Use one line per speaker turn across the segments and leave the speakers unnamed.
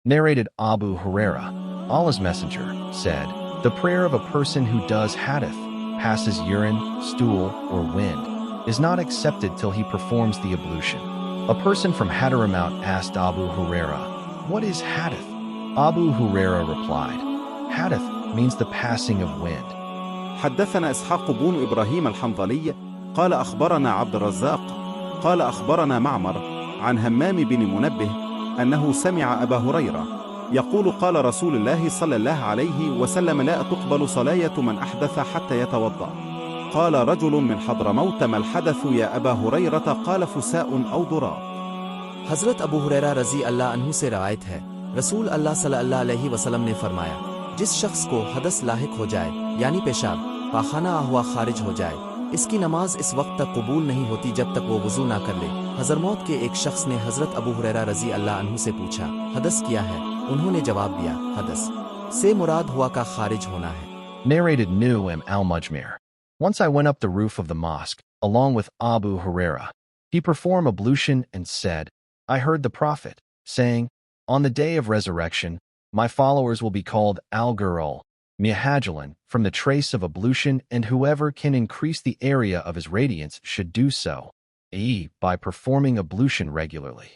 Narrated Abu Huraira, Allah's Messenger, said, "The prayer of a person who does hadith, passes urine, stool, or wind, is not accepted till he performs the ablution." A person from Hadramaut asked Abu Huraira, "What is hadith?" Abu Huraira replied, "Hadith means the passing of wind."
حدثنا إسحاق بن إبراهيم الحنظلي قال أخبرنا عبد الرزاق قال أخبرنا معمر عن همام بن منبه أنه سمع أبا هريرة يقول قال رسول الله صلى الله عليه وسلم: لا تقبل صلاة من أحدث حتى يتوضأ. قال رجل من حضرموت: ما الحدث يا أبا هريرة؟ قال: فساء أو ضراب.
हज़रत अबू हुरैरा रज़ी अल्लाह अन्हु से रवायत है, रसूल अल्लाह सल्लल्लाहु अलैहि वसल्लम ने फरमाया, जिस शख्स को हदस लाहिक हो जाए यानी पेशाब पाखाना हुआ खारिज हो जाए, इसकी नमाज इस वक्त तक कबूल नहीं होती जब तक वो वज़ू ना कर ले। हज़रमौत के एक शख्स ने हज़रत अबू हुरैरा रज़ी अल्लाह अन्हु से पूछा, हदस किया है? उन्होंने जवाब दिया, हदस से मुराद हुआ का खारिज होना है।
Narrated Nu'aym al-Mujmir. Once I went up the roof of the mosque, along with Abu Huraira. He performed ablution and said, I heard the Prophet saying, on the day of resurrection, my followers will be called al-Ghurul, Muhajilan, from the trace of ablution, and whoever can increase the area of his radiance should do so, i.e., by performing ablution regularly.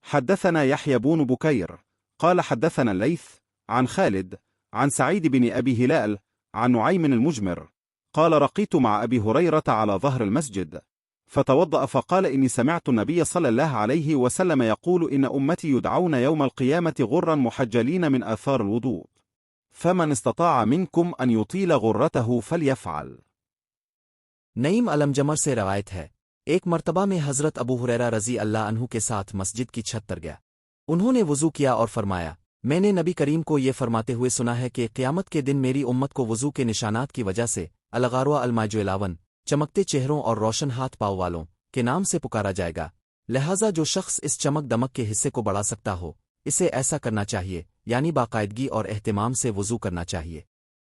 حدثنا يحيى بن بكير قال حدثنا الليث عن خالد عن سعيد بن أبي هلال عن نعيم المجمر قال: رقيت مع أبي هريرة على ظهر المسجد فتوضأ فقال: إني سمعت النبي صلى الله عليه وسلم يقول: إن أمتي يدعون يوم القيامة غرا محجلين من آثار الوضوء، فمن استطاع منكم أن يطيل غرته فليفعل.
नईम अलमजमर से रवायत है, एक मर्तबा में हज़रत अबू हुरैरा रज़ी अल्लाह अन्हु के साथ मस्जिद की छत पर गया। उन्होंने वज़ू किया और फरमाया, मैंने नबी करीम को ये फरमाते हुए सुना है कि क़यामत के दिन मेरी उम्मत को वज़ू के निशानात की वजह से अलगारवा अलमाजुलावन, चमकते चेहरों और रोशन हाथ पाँव वालों के नाम से पुकारा जाएगा। लिहाजा जो शख्स इस चमक दमक के हिस्से को बढ़ा सकता हो, इसे ऐसा करना चाहिए, यानी बाकायदगी और एहतिमाम से वज़ू करना चाहिए।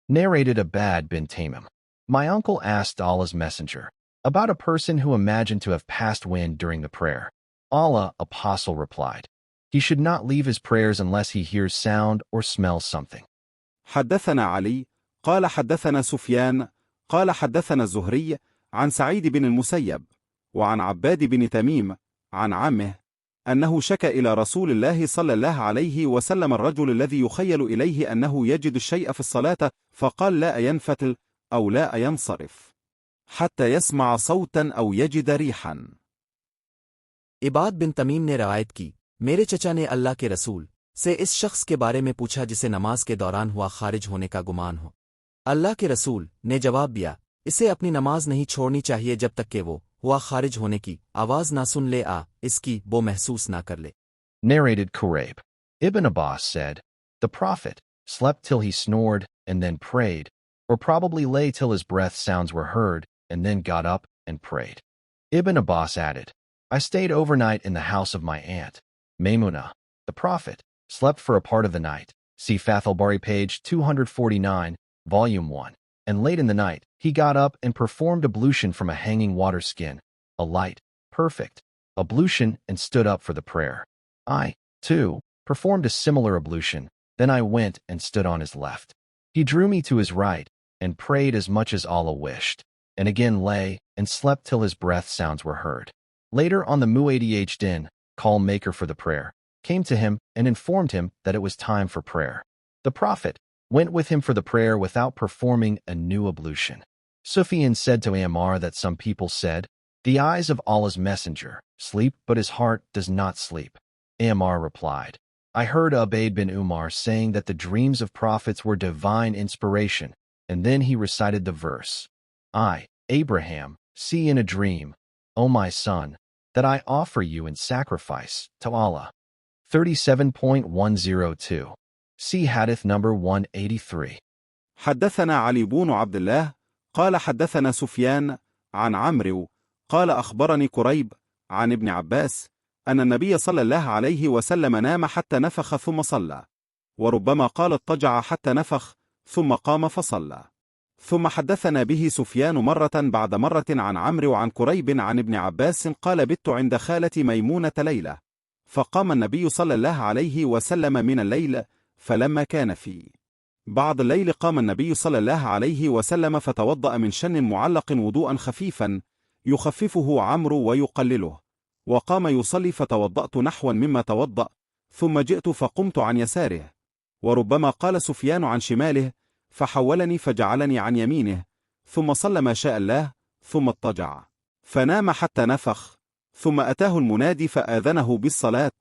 Narrated Abad bin Tamim. My uncle asked Allah's Messenger about a person who imagined to have passed wind during the prayer. Allah, Apostle, replied, he should not leave his prayers unless he hears sound or smells something.
حدثنا علي قال حدثنا سفيان قال حدثنا الزهري عن سعيد بن المسيب وعن عباد بن تميم عن عمه أنه شكى إلى رسول الله صلى الله عليه وسلم الرجل الذي يخيل إليه أنه يجد الشيء في الصلاة، فقال: لا ينفتل أو لا ينصرف حتى يسمع صوتا أو يجد ريحا.
इबाद बिन तमीम ने रवायत की, मेरे चचा ने अल्लाह के रसूल से इस शख्स के बारे में पूछा जिसे नमाज के दौरान हुआ खारिज होने का गुमान हो। अल्लाह के रसूल ने जवाब दिया, इसे अपनी नमाज नहीं छोड़नी चाहिए जब तक कि वो हुआ खारिज होने की आवाज ना सुन ले, इसकी वो महसूस ना कर ले।
Narrated Quraib. Ibn Abbas said, the Prophet slept till he snored and then prayed, or probably lay till his breath sounds were heard and then got up and prayed. Ibn Abbas added, I stayed overnight in the house of my aunt, Maymunah. The Prophet slept for a part of the night. See Fath al-Bari page 249, volume 1. And late in the night, he got up and performed ablution from a hanging water skin, a light, perfect ablution, and stood up for the prayer. I, too, performed a similar ablution. Then I went and stood on his left. He drew me to his right and prayed as much as Allah wished, and again lay and slept till his breath sounds were heard. Later on, the Mu'adh din, call maker for the prayer, came to him and informed him that it was time for prayer. The Prophet went with him for the prayer without performing a new ablution. Sufyan said to Ammar that some people said, the eyes of Allah's Messenger sleep, but his heart does not sleep. Ammar replied, I heard Ubayd bin Umar saying that the dreams of prophets were divine inspiration, and then he recited the verse, I, Abraham, see in a dream, O my son, that I offer you in sacrifice to Allah. 37.102. See Hadith number 183.
حدثنا علي بن عبد الله قال حدثنا سفيان عن عمرو قال أخبرني قريب عن ابن عباس أن النبي صلى الله عليه وسلم نام حتى نفخ ثم صلى، وربما قال اضطجع حتى نفخ ثم قام فصلى. ثم حدثنا به سفيان مرة بعد مرة عن عمرو وعن قريب عن ابن عباس قال: بت عند خالتي ميمونة ليلة، فقام النبي صلى الله عليه وسلم من الليل، فلما كان في بعض الليل قام النبي صلى الله عليه وسلم فتوضأ من شن معلق وضوءا خفيفا يخففه عمرو ويقلله، وقام يصلي فتوضأت نحوا مما توضأ، ثم جئت فقمت عن يساره، وربما قال سفيان عن شماله، فحولني فجعلني عن يمينه، ثم صلى ما شاء الله، ثم اضطجع فنام حتى نفخ، ثم أتاه المنادي فآذنه بالصلاة،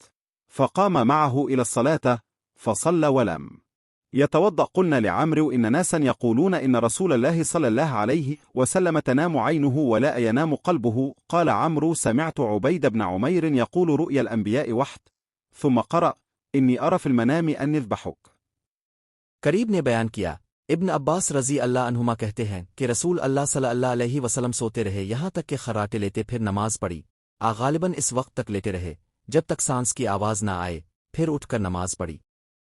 فقام معه إلى الصلاة فصلى ولم يتوضأ. قلنا لعمرو إن ناسا يقولون إن رسول الله صلى الله عليه وسلم تنام عينه ولا ينام قلبه. قال عمرو: سمعت عبيد بن عمير يقول: رؤيا الأنبياء وحد. ثم قرأ: إني أرى في المنام أن يذبحك.
करीब ने बयान किया, इब्न अब्बास रजी अल्लाह अन्हुमा कहते हैं कि रसूल अल्लाह सल्लल्लाहु अलैहि वसल्लम सोते रहे यहाँ तक कि खर्राटे लेते, फिर नमाज पढ़ी। गालिबन इस वक्त तक लेटे रहे जब तक सांस की आवाज़ ना आए, फिर उठकर नमाज पढ़ी।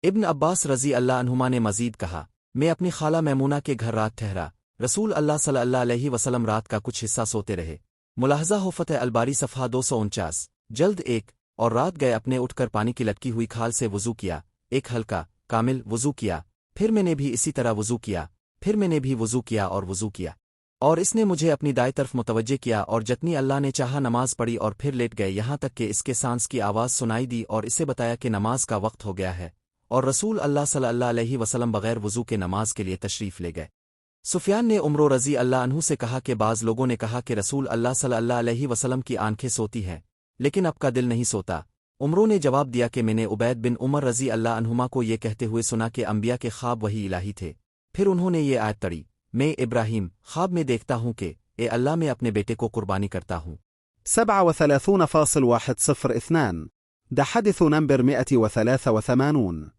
इब्न अब्बास रजी अल्लाह अन्हुमा ने मजीद कहा, मैं अपनी खाला मैमूना के घर रात ठहरा। रसूल अल्लाह सल्लल्लाहु अलैहि वसल्लम रात का कुछ हिस्सा सोते रहे। मुलाहजा हो फतह अलबारी सफ़हा 249 जल्द 1। और रात गए अपने उठकर पानी की लटकी हुई खाल से वज़ू किया, एक हल्का कामिल वज़ू किया, फिर मैंने भी इसी तरह वज़ू किया, फिर मैंने भी वज़ू किया और वज़ू किया, और इसने मुझे अपनी दाएं तरफ मुतवज्जे किया, और जतनी अल्लाह ने चाहा नमाज पढ़ी, और फिर लेट गए यहाँ तक कि इसके सांस की आवाज़ सुनाई दी, और इसे बताया कि नमाज का वक्त हो गया है, और रसूल अल्लाह सल्लल्लाहु अलैहि वसल्लम बगैर वज़ू के नमाज के लिए तशरीफ़ ले गए। सुफियान ने उमरो रज़ी अल्लाह अन्हु से कहा कि बाज़ लोगों ने कहा कि रसूल अल्लाह सल्लल्लाहु अलैहि वसल्लम की आंखें सोती हैं, लेकिन आपका दिल नहीं सोता। उमरो ने जवाब दिया कि मैंने उबैद बिन उमर रज़ी अल्लाह अन्हुमा को ये कहते हुए सुना कि अंबिया के ख्वाब वही इलाही थे। फिर उन्होंने ये आयत तड़ी, मैं इब्राहिम ख्वाब में देखता हूँ कि ए अल्लाह मैं अपने बेटे को कुर्बानी करता हूँ।
37.102 ده حدث نمبر 183